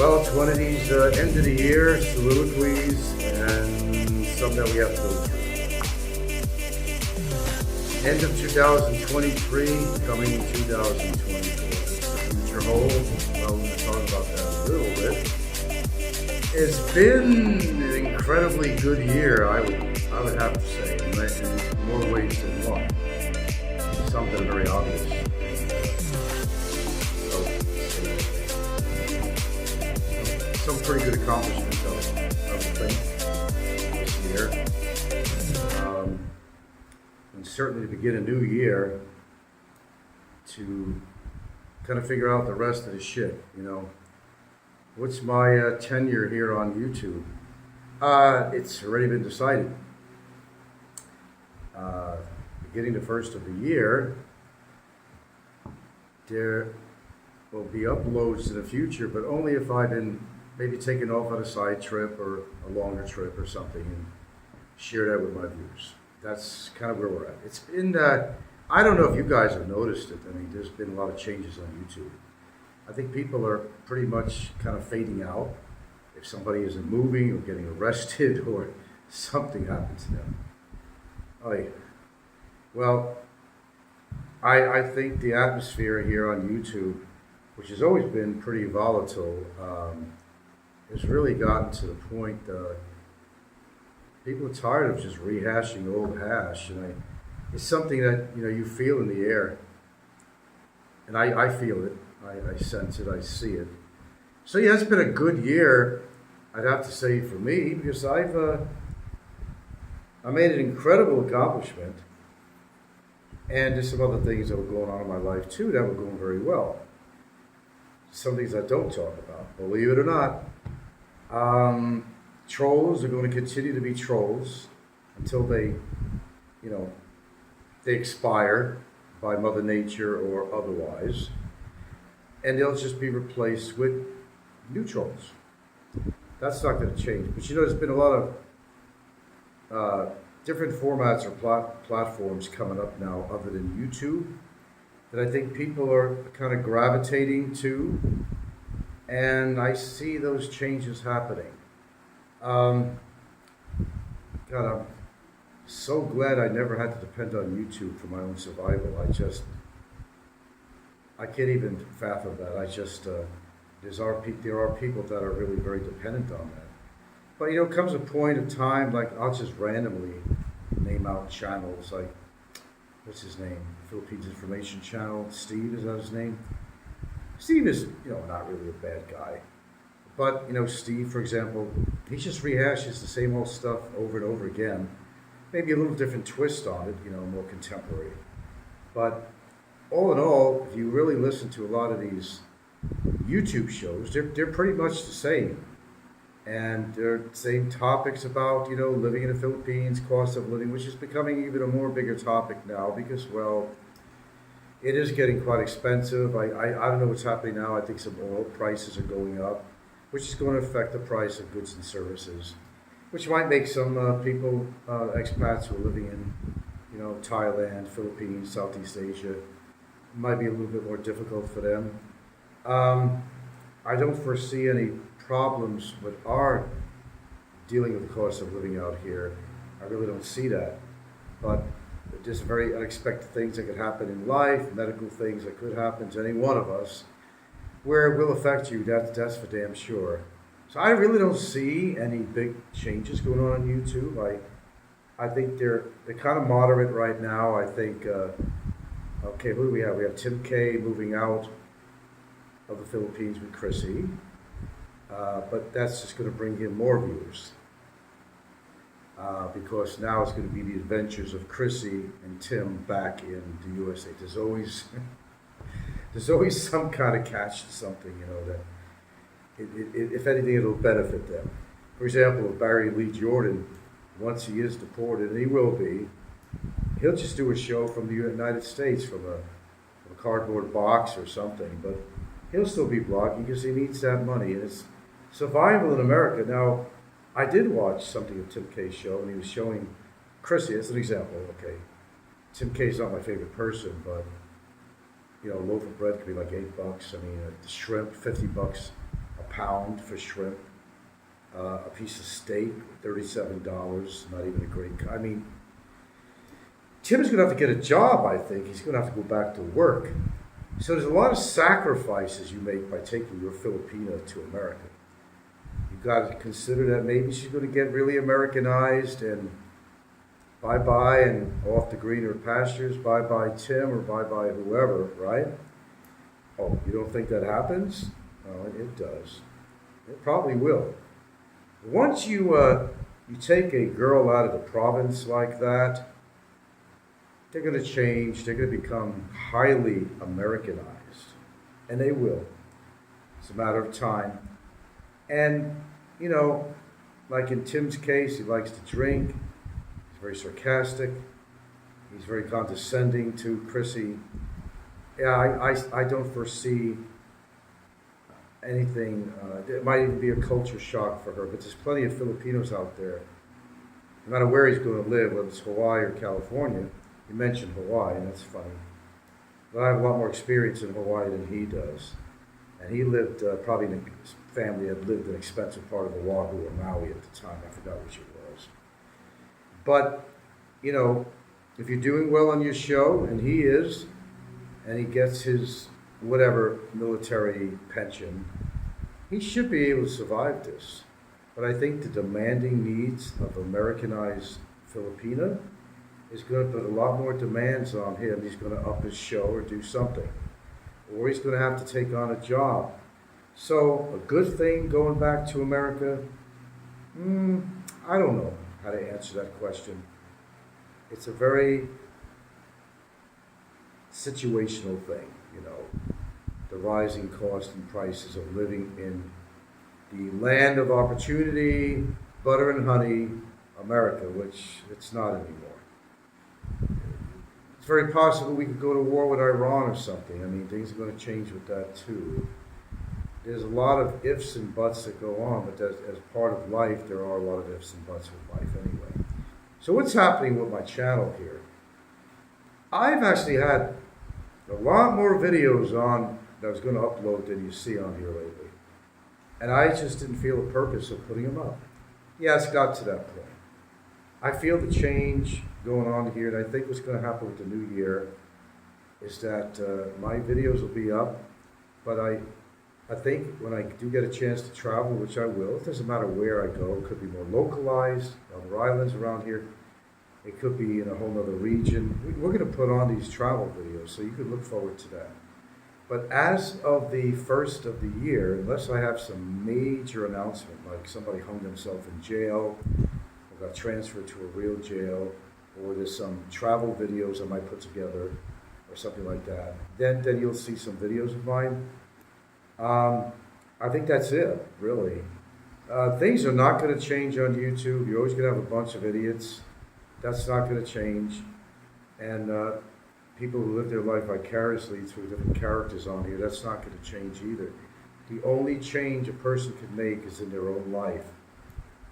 Well, it's one of these end of the year soliloquies and some that we have to go through. End of 2023, coming 2024. The future holds. Well, we're going to talk about that a little bit. It's been an incredibly good year, I would have to say, in more ways than one. Some that are very obvious. Some pretty good accomplishments, I would think, this year. And certainly to begin a new year, to kind of figure out the rest of the shit, you know. What's my tenure here on YouTube? It's already been decided. Beginning the first of the year, there will be uploads in the future, but only if I've been maybe taken off on a side trip or a longer trip or something and share that with my viewers. That's kind of where we're at. It's been, I don't know if you guys have noticed it. I mean, there's been a lot of changes on YouTube. I think people are pretty much kind of fading out. If somebody isn't moving or getting arrested or something happens to them. Oh, yeah. Well, I think the atmosphere here on YouTube, which has always been pretty volatile, has really gotten to the point people are tired of just rehashing old hash, and it's something that you feel in the air, and I feel it, I sense it, I see it. So yeah, it's been a good year, I'd have to say, for me, because I made an incredible accomplishment, and there's some other things that were going on in my life too that were going very well. Some things I don't talk about, believe it or not. Trolls are going to continue to be trolls until they expire by Mother Nature or otherwise, and they'll just be replaced with new trolls. That's not going to change. But there's been a lot of different formats or platforms coming up now other than YouTube that I think people are kind of gravitating to, and I see those changes happening. God, I'm so glad I never had to depend on YouTube for my own survival. I can't even fathom that. There are people that are really very dependent on that. But comes a point of time, like I'll just randomly name out channels, like, what's his name? Philippines Information Channel. Steve, is that his name? Steve is, not really a bad guy. But, Steve, for example, he just rehashes the same old stuff over and over again. Maybe a little different twist on it, more contemporary. But all in all, if you really listen to a lot of these YouTube shows, they're pretty much the same. And they're the same topics about, living in the Philippines, cost of living, which is becoming even a more bigger topic now because, well, it is getting quite expensive. I don't know what's happening now. I think some oil prices are going up, which is going to affect the price of goods and services, which might make some people, expats who are living in, Thailand, Philippines, Southeast Asia, might be a little bit more difficult for them. I don't foresee any problems with our dealing with the cost of living out here. I really don't see that. But just very unexpected things that could happen in life, medical things that could happen to any one of us, where it will affect you, that's for damn sure. So I really don't see any big changes going on YouTube. I think they're kind of moderate right now. I think, okay, who do we have? We have Tim K moving out of the Philippines with Chrissy. But that's just going to bring him more viewers. Because now it's going to be the adventures of Chrissy and Tim back in the USA. There's always some kind of catch to something, that if anything, it'll benefit them. For example, if Barry Lee Jordan, once he is deported, and he will be, he'll just do a show from the United States, from a cardboard box or something, but he'll still be blogging because he needs that money, and it's survival in America. Now, I did watch something of Tim K's show, and he was showing Chrissy, as an example, okay. Tim K's not my favorite person, but, a loaf of bread could be like $8. I mean, the shrimp, $50 a pound for shrimp, a piece of steak, $37, not even a great, I mean, Tim's going to have to get a job, I think. He's going to have to go back to work. So there's a lot of sacrifices you make by taking your Filipina to America. You've got to consider that maybe she's going to get really Americanized and bye-bye and off to greener pastures, bye-bye Tim or bye-bye whoever, right? Oh, you don't think that happens? Oh, it does. It probably will. Once you take a girl out of the province like that, they're going to change. They're going to become highly Americanized. And they will. It's a matter of time. And, you know, like in Tim's case, he likes to drink. He's very sarcastic. He's very condescending to Chrissy. Yeah, I don't foresee anything. It might even be a culture shock for her, but there's plenty of Filipinos out there. No matter where he's going to live, whether it's Hawaii or California. You mentioned Hawaii, and that's funny. But I have a lot more experience in Hawaii than he does. And he lived, probably his family had lived in an expensive part of Oahu or Maui at the time. I forgot which it was. But, you know, if you're doing well on your show, and he is, and he gets his whatever military pension, he should be able to survive this. But I think the demanding needs of Americanized Filipina is going to put a lot more demands on him. He's going to up his show or do something. Or he's going to have to take on a job. So, a good thing going back to America? I don't know how to answer that question. It's a very situational thing, you know. The rising cost and prices of living in the land of opportunity, butter and honey, America, which it's not anymore. It's very possible we could go to war with Iran or something. I mean, things are going to change with that too. There's a lot of ifs and buts that go on, but as part of life, there are a lot of ifs and buts with life anyway. So what's happening with my channel here? I've actually had a lot more videos on that I was going to upload than you see on here lately. And I just didn't feel the purpose of putting them up. Yeah, it's got to that point. I feel the change going on here, and I think what's going to happen with the new year is that my videos will be up, but I think when I do get a chance to travel, which I will, it doesn't matter where I go, it could be more localized, other islands around here, it could be in a whole other region. We're going to put on these travel videos, so you can look forward to that. But as of the first of the year, unless I have some major announcement, like somebody hung themselves in jail, or got transferred to a real jail, or there's some travel videos I might put together, or something like that, then you'll see some videos of mine. I think that's it, really. Things are not going to change on YouTube. You're always going to have a bunch of idiots. That's not going to change. And people who live their life vicariously through different characters on here, that's not going to change either. The only change a person can make is in their own life.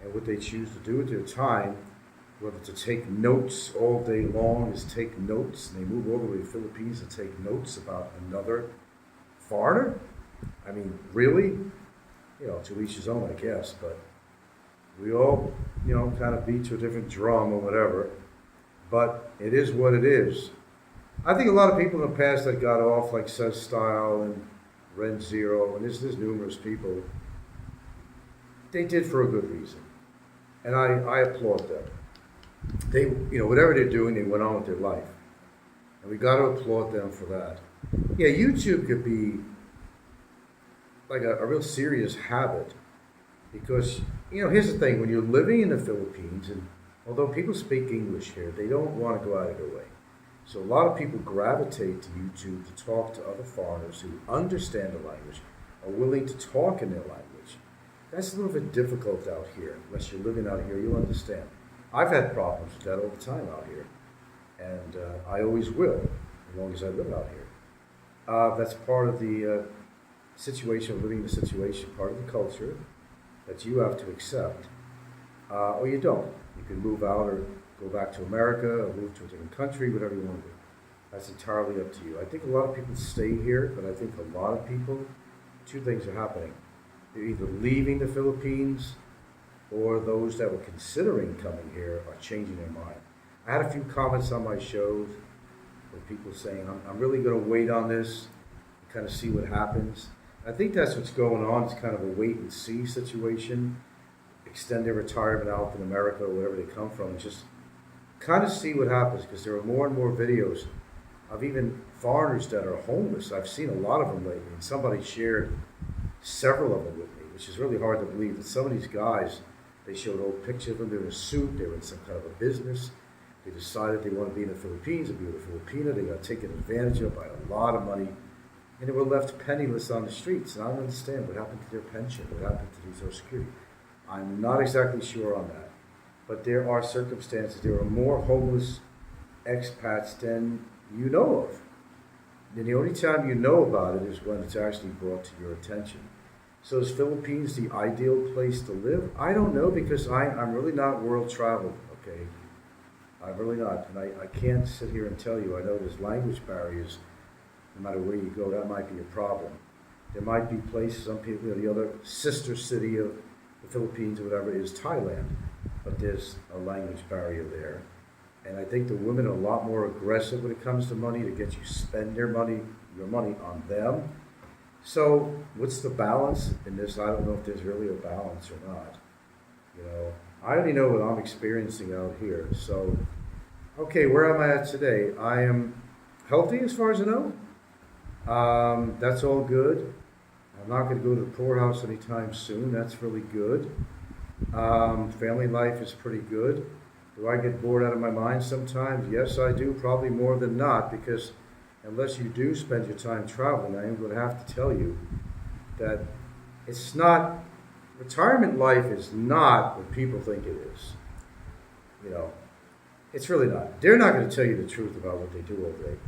And what they choose to do with their time, whether to take notes all day long is take notes, and they move all the way to the Philippines to take notes about another foreigner. I mean, really? You know, to each his own, I guess, but we all, you know, kind of beat to a different drum or whatever, but it is what it is. I think a lot of people in the past that got off, like Says Style and Ren Zero, and there's numerous people, they did for a good reason. And I applaud them. They, you know, whatever they're doing, they went on with their life. And we got to applaud them for that. Yeah, YouTube could be like a real serious habit because, you know, here's the thing. When you're living in the Philippines, and although people speak English here, they don't want to go out of their way. So a lot of people gravitate to YouTube to talk to other foreigners who understand the language, are willing to talk in their language. That's a little bit difficult out here. Unless you're living out here, you'll understand. I've had problems with that all the time out here. And I always will, as long as I live out here. That's part of the situation of living the situation, part of the culture that you have to accept. Or you don't. You can move out or go back to America or move to a different country, whatever you want to do. That's entirely up to you. I think a lot of people stay here, but I think a lot of people, two things are happening. they're either leaving the Philippines or those that were considering coming here are changing their mind. I had a few comments on my shows with people saying, I'm really going to wait on this, kind of see what happens. I think that's what's going on. It's kind of a wait and see situation. Extend their retirement out in America or wherever they come from, and just kind of see what happens, because there are more and more videos of even foreigners that are homeless. I've seen a lot of them lately, and somebody shared several of them with me, which is really hard to believe that some of these guys, they showed old pictures of them, they're in a suit, they were in some kind of a business, they decided they want to be in the Philippines and be with a Filipina, they got taken advantage of by a lot of money, and they were left penniless on the streets. And I don't understand what happened to their pension, what happened to their Social Security. I'm not exactly sure on that, but there are circumstances, there are more homeless expats than you know of. And the only time you know about it is when it's actually brought to your attention. So is Philippines the ideal place to live? I don't know, because I'm really not world traveled, okay? I'm really not. And I can't sit here and tell you. I know there's language barriers. No matter where you go, that might be a problem. There might be places, some people, the other sister city of the Philippines or whatever is Thailand. But there's a language barrier there. And I think the women are a lot more aggressive when it comes to money, to get you spend your money on them. So what's the balance in this? I don't know if there's really a balance or not. I only know what I'm experiencing out here. So, okay, where am I at today? I am healthy as far as I know. That's all good. I'm not going to go to the poorhouse anytime soon. That's really good. Family life is pretty good. Do I get bored out of my mind sometimes? Yes, I do, probably more than not, because unless you do spend your time traveling, I am going to have to tell you that it's not, retirement life is not what people think it is. It's really not. They're not going to tell you the truth about what they do all day.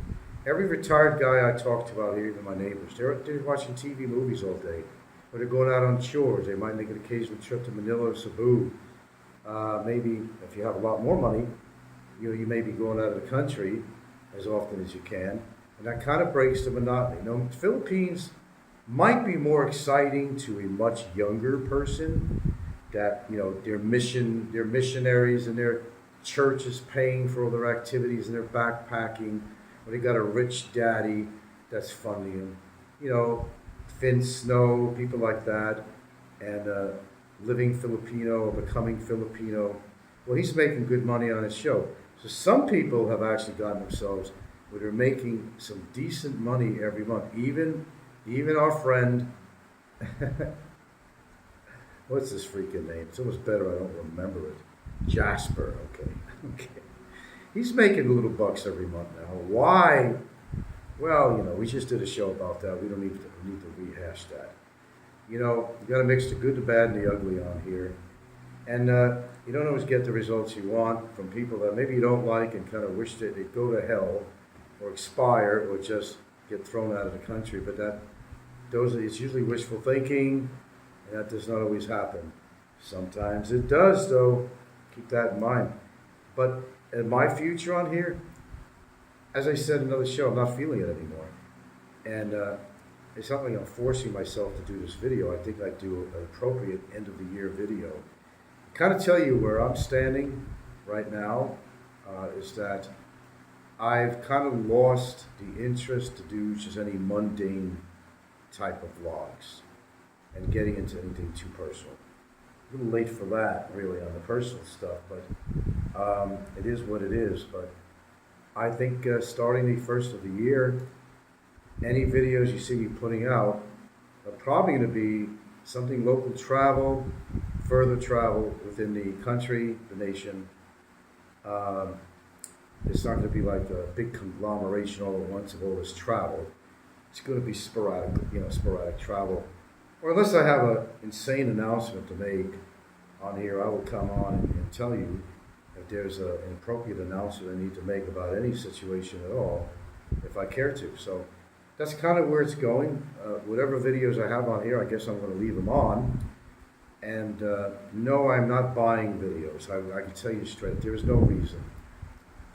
Every retired guy I talk to out here, even my neighbors, they're watching TV movies all day, or they're going out on chores. They might make an occasional trip to Manila or Cebu. Maybe if you have a lot more money, you may be going out of the country as often as you can, and that kind of breaks the monotony. The Philippines might be more exciting to a much younger person, that their missionaries and their church is paying for all their activities, and they're backpacking, or they got a rich daddy that's funding them. Finn Snow, people like that, and living Filipino or becoming Filipino. Well, he's making good money on his show. So some people have actually gotten themselves where they're making some decent money every month. Even our friend, what's his freaking name? It's almost better I don't remember it. Jasper, okay. He's making little bucks every month now. Why? Well, we just did a show about that. We don't need to rehash that. You got to mix the good, the bad, and the ugly on here. And you don't always get the results you want from people that maybe you don't like and kind of wish that they'd go to hell or expire or just get thrown out of the country. But it's usually wishful thinking, and that does not always happen. Sometimes it does, though. Keep that in mind. But in my future on here, as I said in another show, I'm not feeling it anymore. And it's not like I'm forcing myself to do this video. I think I do an appropriate end of the year video. Kind of tell you where I'm standing right now is that I've kind of lost the interest to do just any mundane type of vlogs and getting into anything too personal. A little late for that, really, on the personal stuff, but it is what it is. But I think starting the first of the year, any videos you see me putting out are probably going to be something local travel, further travel within the country, the nation. It's not going to be like a big conglomeration all at once of all this travel. It's going to be sporadic travel. Or unless I have an insane announcement to make on here, I will come on and tell you if there's an appropriate announcement I need to make about any situation at all, if I care to. So that's kind of where it's going. Whatever videos I have on here, I guess I'm going to leave them on. And no, I'm not buying videos. I can tell you straight, there's no reason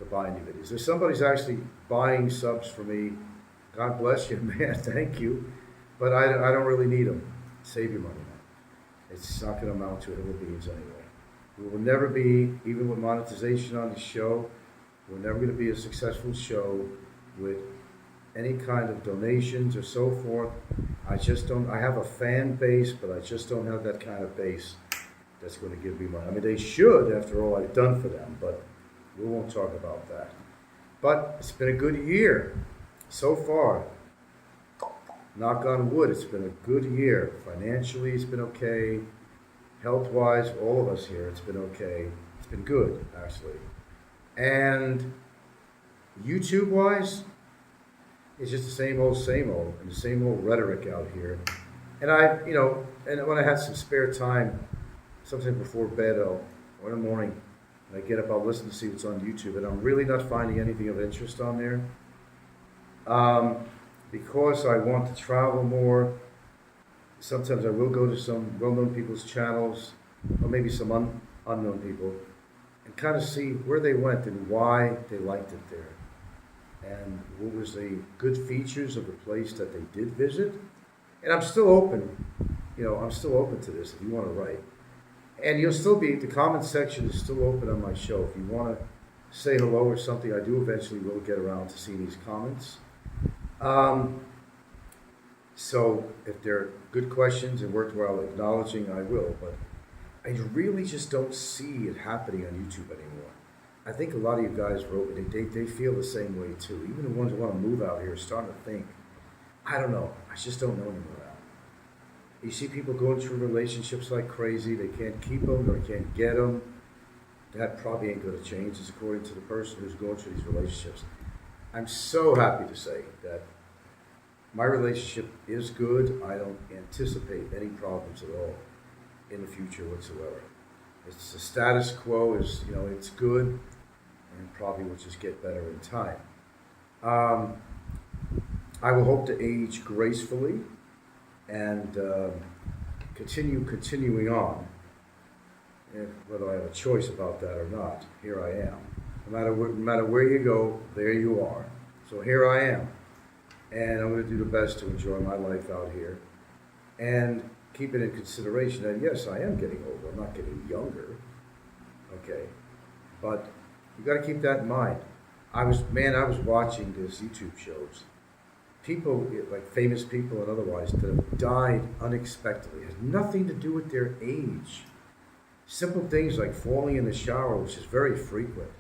to buy any videos. If somebody's actually buying subs for me, God bless you, man, thank you. But I don't really need them. Save your money, man. It's not going to amount to hill of beans anyway. We will never be, even with monetization on the show, we're never going to be a successful show with any kind of donations or so forth. I just don't, I have a fan base, but I just don't have that kind of base that's going to give me money. I mean, they should, after all I've done for them, but we won't talk about that. But it's been a good year so far. Knock on wood, it's been a good year. Financially, it's been okay. Health-wise, all of us here, it's been okay. It's been good, actually. And YouTube-wise, it's just the same old, and the same old rhetoric out here. And and when I had some spare time, sometime before bed or in the morning, and I get up, I'll listen to see what's on YouTube, and I'm really not finding anything of interest on there. Because I want to travel more, sometimes I will go to some well-known people's channels, or maybe some unknown people, and kind of see where they went and why they liked it there. And what was the good features of the place that they did visit. And I'm still open, I'm still open to this if you want to write. And the comment section is still open on my show. If you want to say hello or something, I do eventually will get around to seeing these comments. So if they're good questions and worthwhile acknowledging, I will. But I really just don't see it happening on YouTube anymore. I think a lot of you guys wrote, they feel the same way too. Even the ones who want to move out here are starting to think, I don't know. I just don't know anymore. You see people going through relationships like crazy. They can't keep them or can't get them. That probably ain't going to change, is according to the person who's going through these relationships. I'm so happy to say that my relationship is good. I don't anticipate any problems at all in the future whatsoever. It's the status quo is, it's good, and probably will just get better in time. I will hope to age gracefully and continuing on. And whether I have a choice about that or not, here I am. No matter where you go, there you are. So here I am. And I'm going to do the best to enjoy my life out here. And keep it in consideration that, yes, I am getting older. I'm not getting younger. Okay. But you got to keep that in mind. I was watching these YouTube shows. People, like famous people and otherwise, that have died unexpectedly. It has nothing to do with their age. Simple things like falling in the shower, which is very frequent.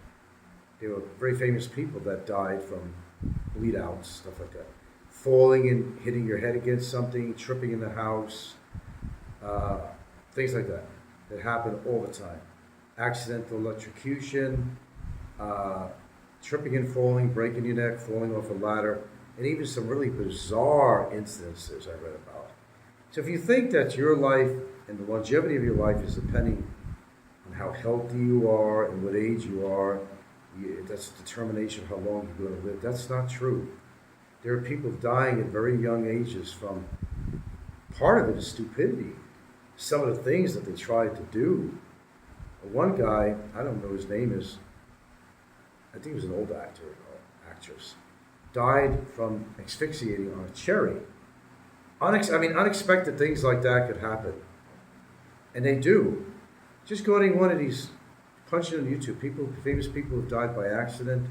There were very famous people that died from bleed outs, stuff like that. Falling and hitting your head against something, tripping in the house, things like that happen all the time. Accidental electrocution, tripping and falling, breaking your neck, falling off a ladder, and even some really bizarre incidences I read about. So if you think that your life and the longevity of your life is depending on how healthy you are and what age you are, that's a determination of how long you're going to live. That's not true. There are people dying at very young ages from, part of it is stupidity. Some of the things that they tried to do. One guy, I don't know his name is, I think he was an old actor or actress, died from asphyxiating on a cherry. Unexpected things like that could happen. And they do. Just go to one of these, punch it on YouTube. Famous people who've died by accident.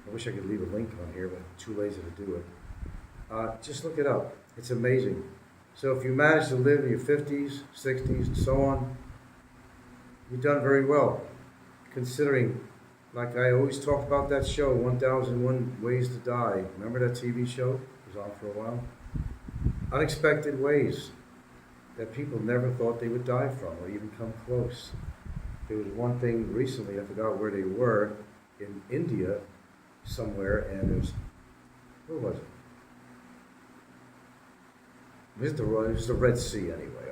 I wish I could leave a link on here, but I'm too lazy to do it. Just look it up. It's amazing. So if you manage to live in your 50s, 60s, and so on, you've done very well. Considering, like I always talk about that show, 1001 Ways to Die. Remember that TV show? It was on for a while. Unexpected ways that people never thought they would die from or even come close. There was one thing recently, I forgot where they were, in India somewhere, and where was it? It was the Red Sea anyway,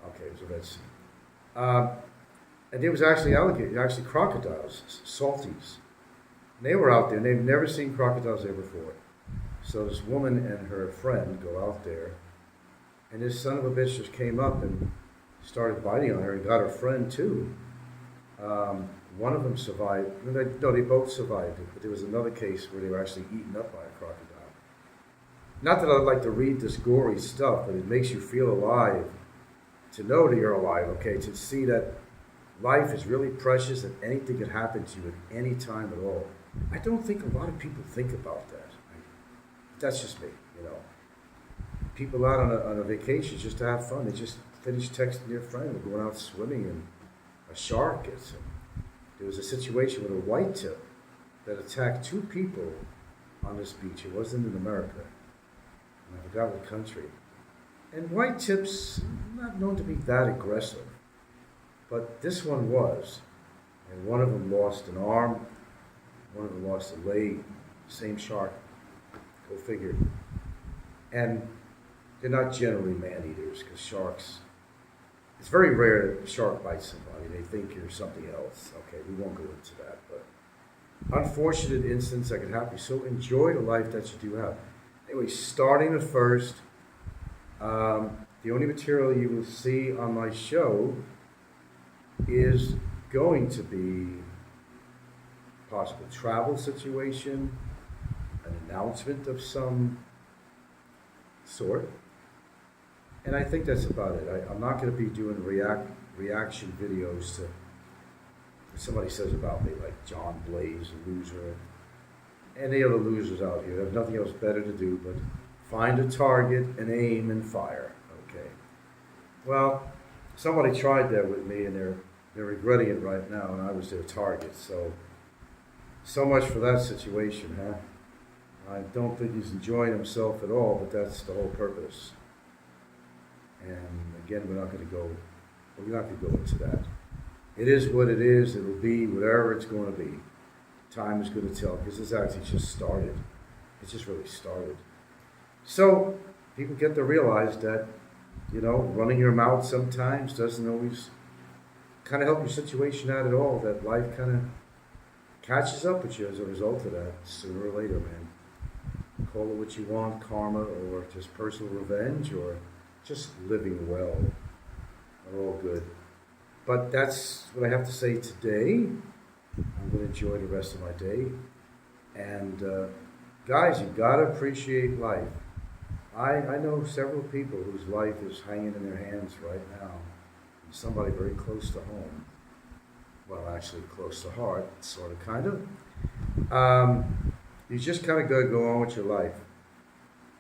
okay, it was the Red Sea. And there was actually crocodiles, salties. And they were out there, and they've never seen crocodiles there before. So this woman and her friend go out there, and this son of a bitch just came up and started biting on her and got her friend too. One of them survived. No, they both survived it, but there was another case where they were actually eaten up by a crocodile. Not that I'd like to read this gory stuff, but it makes you feel alive to know that you're alive, okay, to see that life is really precious and anything can happen to you at any time at all. I don't think a lot of people think about that. That's just me, you know. People out on a vacation just to have fun. They just finish texting their friend. We're going out swimming and a shark gets them. There was a situation with a white tip that attacked two people on this beach. It wasn't in America. And I forgot what country. And white tips, not known to be that aggressive. But this one was. And one of them lost an arm. One of them lost a leg. Same shark. Go figure. And they're not generally man-eaters because sharks, it's very rare that a shark bites somebody. They think you're something else. Okay, we won't go into that. But unfortunate instance that could happen. So enjoy the life that you do have. Anyway, starting at first, the only material you will see on my show is going to be possible travel situation, an announcement of some sort, and I think that's about it. I'm not going to be doing reaction videos to what somebody says about me, like John Blaze, a loser, and any other losers out here. They have nothing else better to do but find a target and aim and fire. Okay. Well, somebody tried that with me, and they're regretting it right now, and I was their target. So much for that situation, huh? I don't think he's enjoying himself at all, but that's the whole purpose. And again, we're not going to go into that. It is what it is. It'll be whatever it's going to be. Time is going to tell, because this actually just started. It just really started. So people get to realize that, you know, running your mouth sometimes doesn't always kind of help your situation out at all. That life kind of catches up with you as a result of that sooner or later, man. Call it what you want, karma, or just personal revenge, or just living well. Are all good. But that's what I have to say today. I'm going to enjoy the rest of my day. And guys, you got to appreciate life. I know several people whose life is hanging in their hands right now. Somebody very close to home. Well, actually close to heart, sort of, kind of. You just kind of got to go on with your life.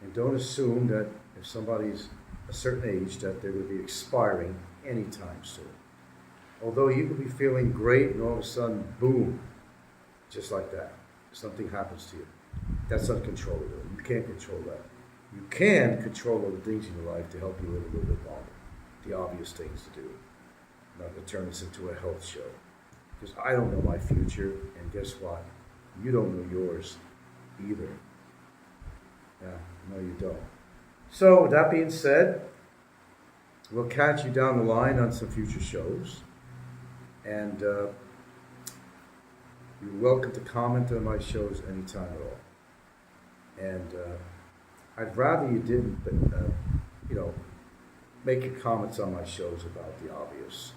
And don't assume that if somebody's a certain age that they would be expiring anytime soon. Although you could be feeling great and all of a sudden, boom, just like that, something happens to you. That's uncontrollable. You can't control that. You can control other things in your life to help you live a little bit longer. The obvious things to do. I'm not going to turn this into a health show. Because I don't know my future, and guess what? You don't know yours either. Yeah, no you don't. So, with that being said, we'll catch you down the line on some future shows. And you're welcome to comment on my shows anytime at all. And I'd rather you didn't, make your comments on my shows about the obvious.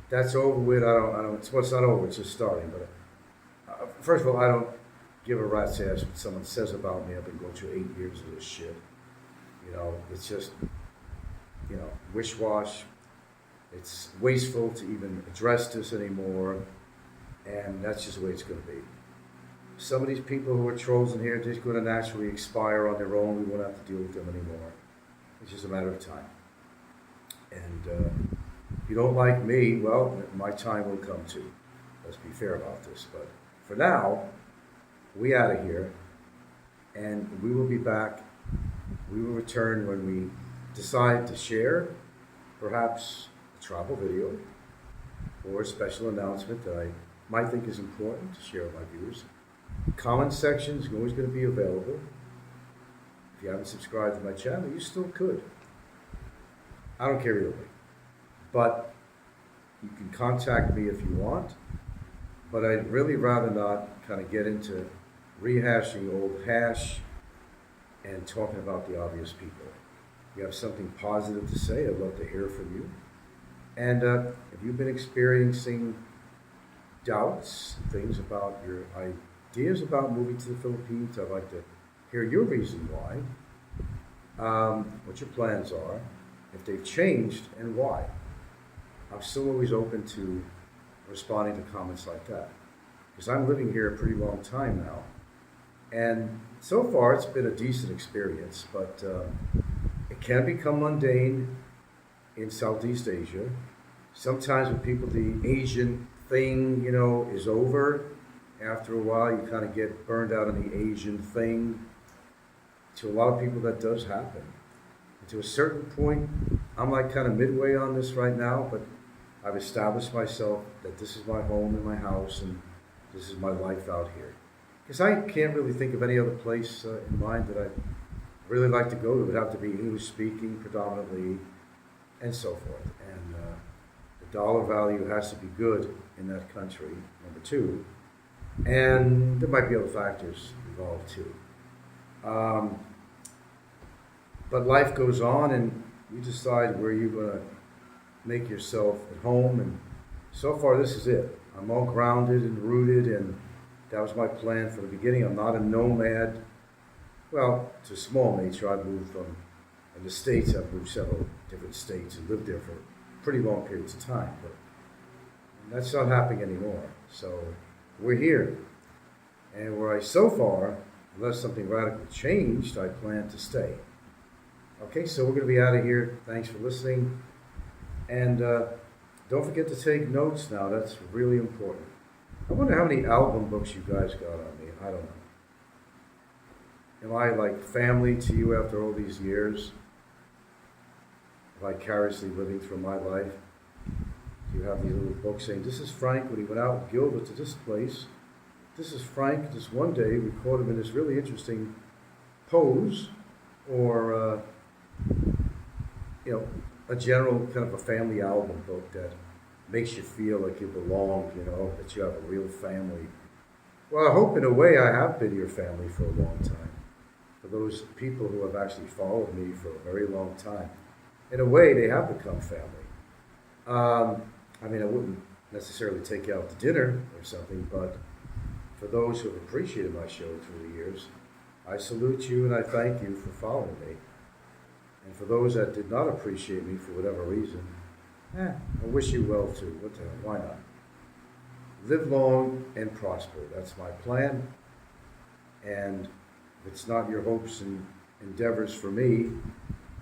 That's over with. I don't. It's not over. It's just starting. But first of all, I don't give a rat's ass what someone says about me. I've been going through 8 years of this shit. You know, it's just, wish-wash. It's wasteful to even address this anymore, and that's just the way it's going to be. Some of these people who are trolls in here, they're just going to naturally expire on their own. We won't have to deal with them anymore. It's just a matter of time. And if you don't like me, well, my time will come too. Let's be fair about this. But for now, we out of here, and we will be back. We will return when we decide to share, perhaps a travel video or a special announcement that I might think is important to share with my viewers. Comment section is always going to be available. If you haven't subscribed to my channel, you still could. I don't care either way. But you can contact me if you want. But I'd really rather not kind of get into rehashing old hash and talking about the obvious people. If you have something positive to say, I'd love to hear from you. And if you've been experiencing doubts, things about your ideas about moving to the Philippines, I'd like to hear your reason why, what your plans are, if they've changed, and why. I'm still always open to responding to comments like that. Because I'm living here a pretty long time now. And so far, it's been a decent experience, but it can become mundane in Southeast Asia. Sometimes when people, the Asian thing, is over, after a while, you kind of get burned out on the Asian thing. To a lot of people, that does happen. And to a certain point, I'm like kind of midway on this right now, but I've established myself that this is my home and my house, and this is my life out here. Because I can't really think of any other place in mind that I'd really like to go to. It would have to be English speaking predominantly, and so forth. And the dollar value has to be good in that country, number two. And there might be other factors involved too. But life goes on, and you decide where you're going to make yourself at home. And so far, this is it. I'm all grounded and rooted, and that was my plan from the beginning. I'm not a nomad. Well, to a small nature, I've moved from, in the States, I've moved several different states and lived there for pretty long periods of time. But that's not happening anymore. So we're here. And where so far, unless something radical changed, I plan to stay. Okay, so we're going to be out of here. Thanks for listening. And don't forget to take notes now. That's really important. I wonder how many album books you guys got on me. I don't know. Am I like family to you after all these years? Vicariously living through my life? You have these little books saying, this is Frank when he went out with Gilbert to this place. This is Frank, this one day we caught him in this really interesting pose, or, a general kind of a family album book that makes you feel like you belong, that you have a real family. Well, I hope in a way I have been your family for a long time. For those people who have actually followed me for a very long time. In a way, they have become family. I wouldn't necessarily take you out to dinner or something, but for those who have appreciated my show through the years, I salute you and I thank you for following me. And for those that did not appreciate me for whatever reason, I wish you well too. What the hell? Why not? Live long and prosper. That's my plan. And if it's not your hopes and endeavors for me,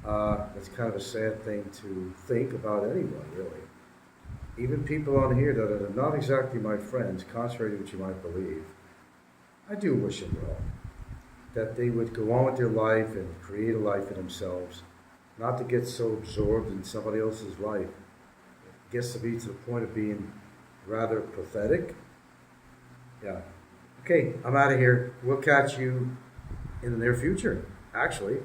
that's kind of a sad thing to think about anyone, really. Even people on here that are not exactly my friends, contrary to what you might believe, I do wish them well. That they would go on with their life and create a life for themselves, not to get so absorbed in somebody else's life. It gets to be to the point of being rather pathetic. Yeah. Okay, I'm out of here. We'll catch you in the near future, actually.